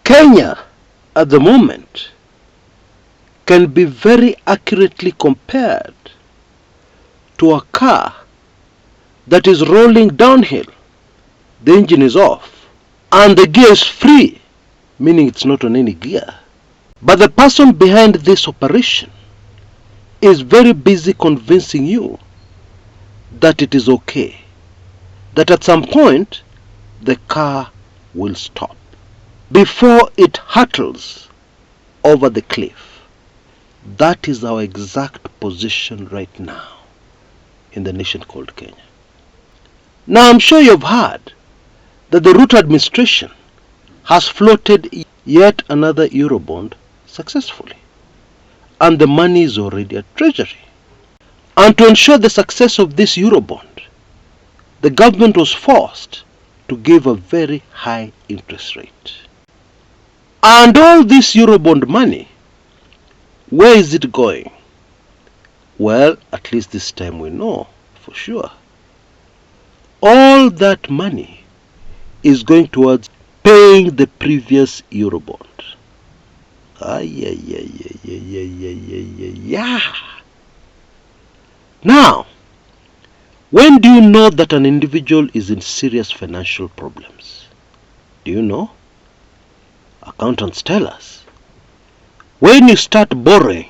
Kenya at the moment can be very accurately compared to a car that is rolling downhill. The engine is off and the gear is free, meaning it's not on any gear. But the person behind this operation is very busy convincing you that it is okay, that at some point the car will stop before it hurtles over the cliff. That is our exact position right now in the nation called Kenya. Now I'm sure you've heard that the Ruto administration has floated yet another Eurobond successfully, and the money is already at Treasury. And to ensure the success of this Eurobond, the government was forced to give a very high interest rate. And all this Eurobond money, where is it going? Well, at least this time we know for sure. All that money is going towards paying the previous Eurobond. Now, when do you know that an individual is in serious financial problems? Do you know? Accountants tell us, when you start borrowing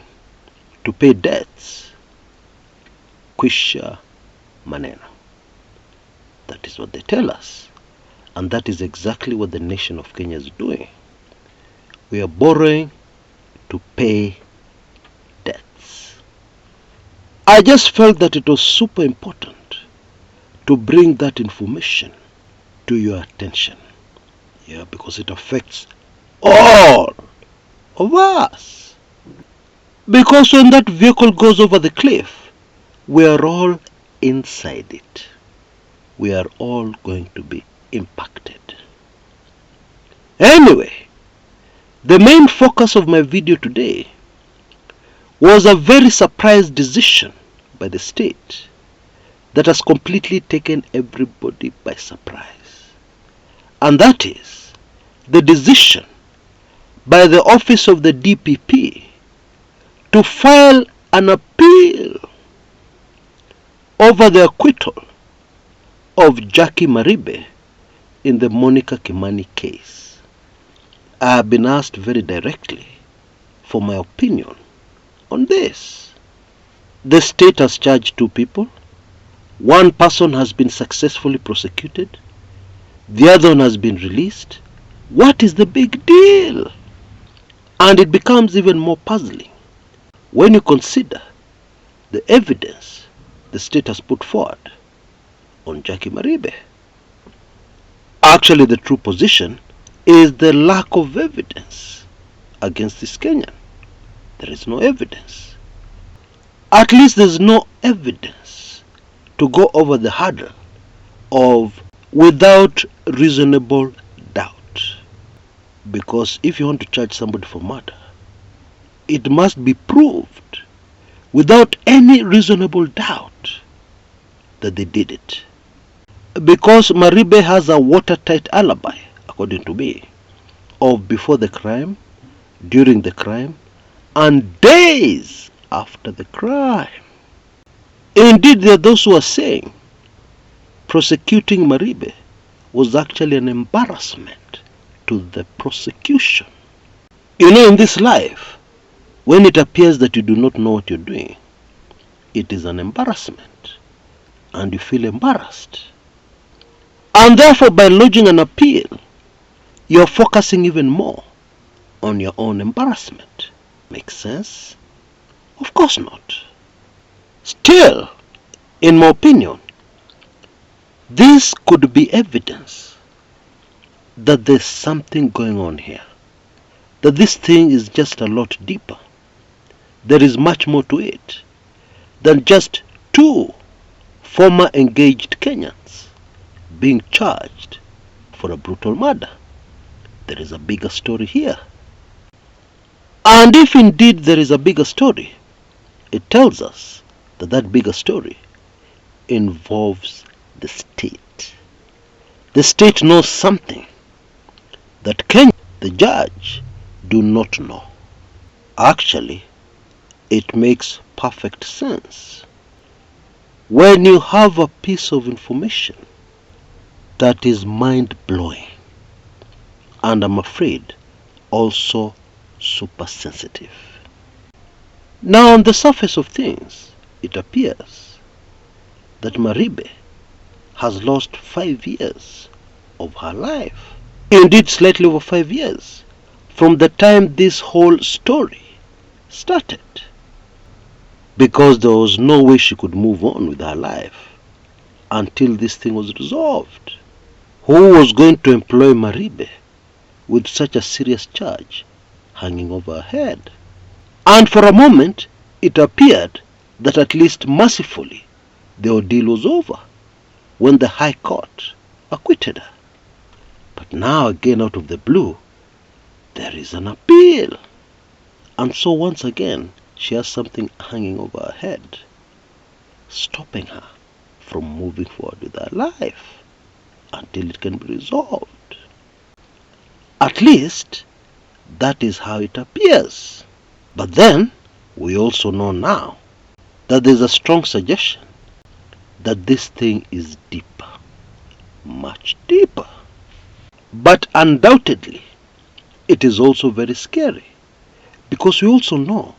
to pay debts, kwisha maneno. That is what they tell us. And that is exactly what the nation of Kenya is doing. We are borrowing to pay debts. I just felt that it was super important to bring that information to your attention. Yeah, because it affects all of us. Because when that vehicle goes over the cliff, we are all inside it. We are all going to be impacted. Anyway, the main focus of my video today was a very surprise decision by the state that has completely taken everybody by surprise. And that is the decision by the office of the DPP to file an appeal over the acquittal of Jacque Maribe in the Monica Kimani case. I have been asked very directly for my opinion on this. The state has charged 2 people. One person has been successfully prosecuted. The other one has been released. What is the big deal? And it becomes even more puzzling when you consider the evidence the state has put forward on Jacque Maribe. Actually, the true position is the lack of evidence against this Kenyan. There is no evidence. At least there is no evidence to go over the hurdle of without reasonable doubt. Because if you want to charge somebody for murder, it must be proved without any reasonable doubt that they did it. Because Maribe has a watertight alibi, according to me, of before the crime, during the crime, and days after the crime. Indeed, there are those who are saying prosecuting Maribe was actually an embarrassment to the prosecution. You know, in this life, when it appears that you do not know what you're doing, it is an embarrassment, and you feel embarrassed. And therefore, by lodging an appeal, you're focusing even more on your own embarrassment. Makes sense? Of course not. Still, in my opinion, this could be evidence that there's something going on here. That this thing is just a lot deeper. There is much more to it than just 2 former engaged Kenyans being charged for a brutal murder. There is a bigger story here. And if indeed there is a bigger story, it tells us that that bigger story involves the state. The state knows something that Kenya, the judge do not know. Actually, it makes perfect sense. When you have a piece of information that is mind-blowing, and I'm afraid also super sensitive. Now, on the surface of things, it appears that Maribe has lost 5 years of her life. Indeed, slightly over 5 years from the time this whole story started. Because there was no way she could move on with her life until this thing was resolved. Who was going to employ Maribe with such a serious charge hanging over her head? And for a moment, it appeared that at least mercifully the ordeal was over when the High Court acquitted her. But now again, out of the blue, there is an appeal. And so once again, she has something hanging over her head, stopping her from moving forward with her life until it can be resolved. At least, that is how it appears. But then, we also know now that there's a strong suggestion that this thing is deeper, much deeper. But undoubtedly, it is also very scary, because we also know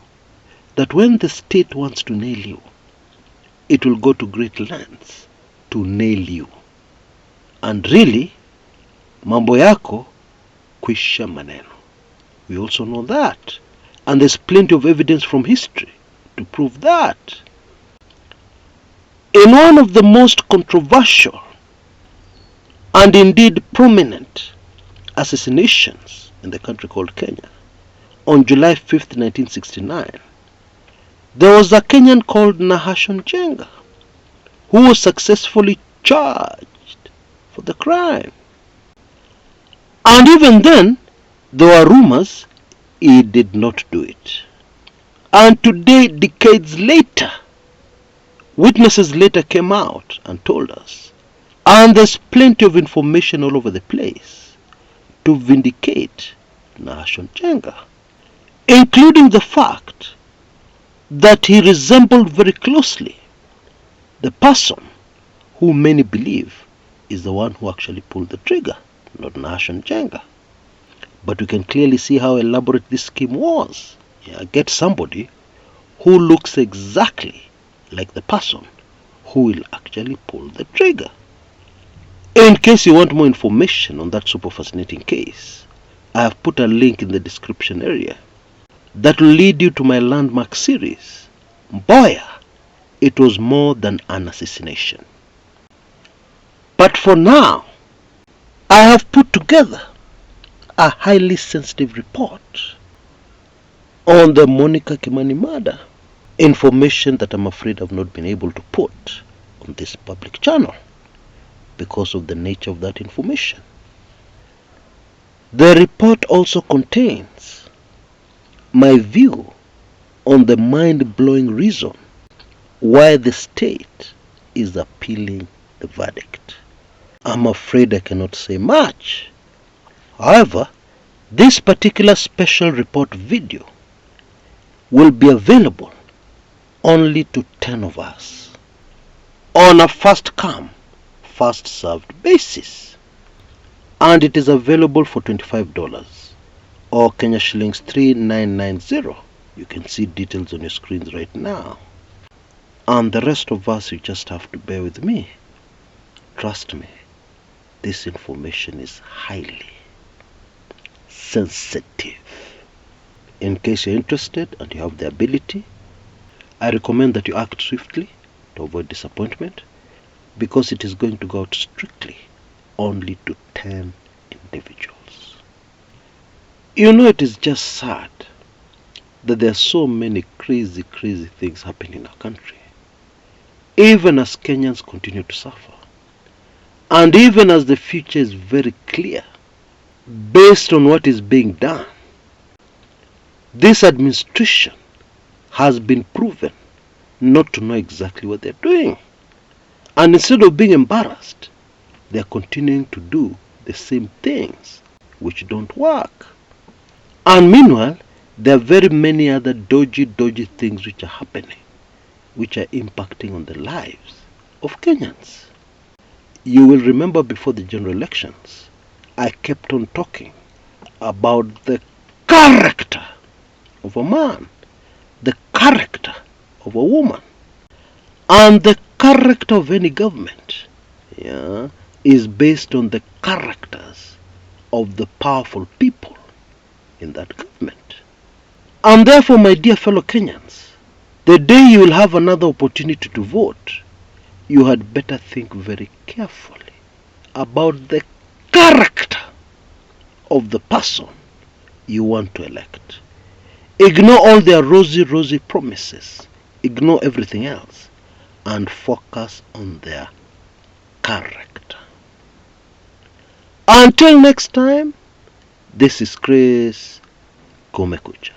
that when the state wants to nail you, it will go to great lengths to nail you. And really, mambo yako kwisha maneno. We also know that. And there's plenty of evidence from history to prove that. In one of the most controversial and indeed prominent assassinations in the country called Kenya, on July 5th, 1969, there was a Kenyan called Nahashon Jenga who was successfully charged for the crime. And even then, there were rumors he did not do it. And today, decades later, witnesses later came out and told us, and there's plenty of information all over the place to vindicate Nahashon Jenga, including the fact that he resembled very closely the person who many believe is the one who actually pulled the trigger, not Nahashon Jenga. But we can clearly see how elaborate this scheme was. Get somebody who looks exactly like the person who will actually pull the trigger. In case you want more information on that super fascinating case, I have put a link in the description area that will lead you to my landmark series, Mboya, It Was More Than an Assassination. But for now, I have put together a highly sensitive report on the Monica Kimani murder, information that I'm afraid I've not been able to put on this public channel because of the nature of that information. The report also contains my view on the mind-blowing reason why the state is appealing the verdict. I'm afraid I cannot say much. However, this particular special report video will be available only to 10 of us on a first come, first served basis. And it is available for $25 or Kenya shillings 3990. You can see details on your screens right now. And the rest of us, you just have to bear with me. Trust me, this information is highly sensitive. In case you're interested and you have the ability, I recommend that you act swiftly to avoid disappointment, because it is going to go out strictly only to 10 individuals. You know, it is just sad that there are so many crazy things happening in our country, even as Kenyans continue to suffer, and even as the future is very clear based on what is being done. This administration has been proven not to know exactly what they're doing. And instead of being embarrassed, they're continuing to do the same things which don't work. And meanwhile, there are very many other dodgy things which are happening, which are impacting on the lives of Kenyans. You will remember before the general elections, I kept on talking about the character of a man, the character of a woman, and the character of any government, is based on the characters of the powerful people in that government. And therefore, my dear fellow Kenyans, the day you will have another opportunity to vote, you had better think very carefully about the character of the person you want to elect. Ignore all their rosy promises. Ignore everything else and focus on their character. Until next time, this is Chris Kumekucha.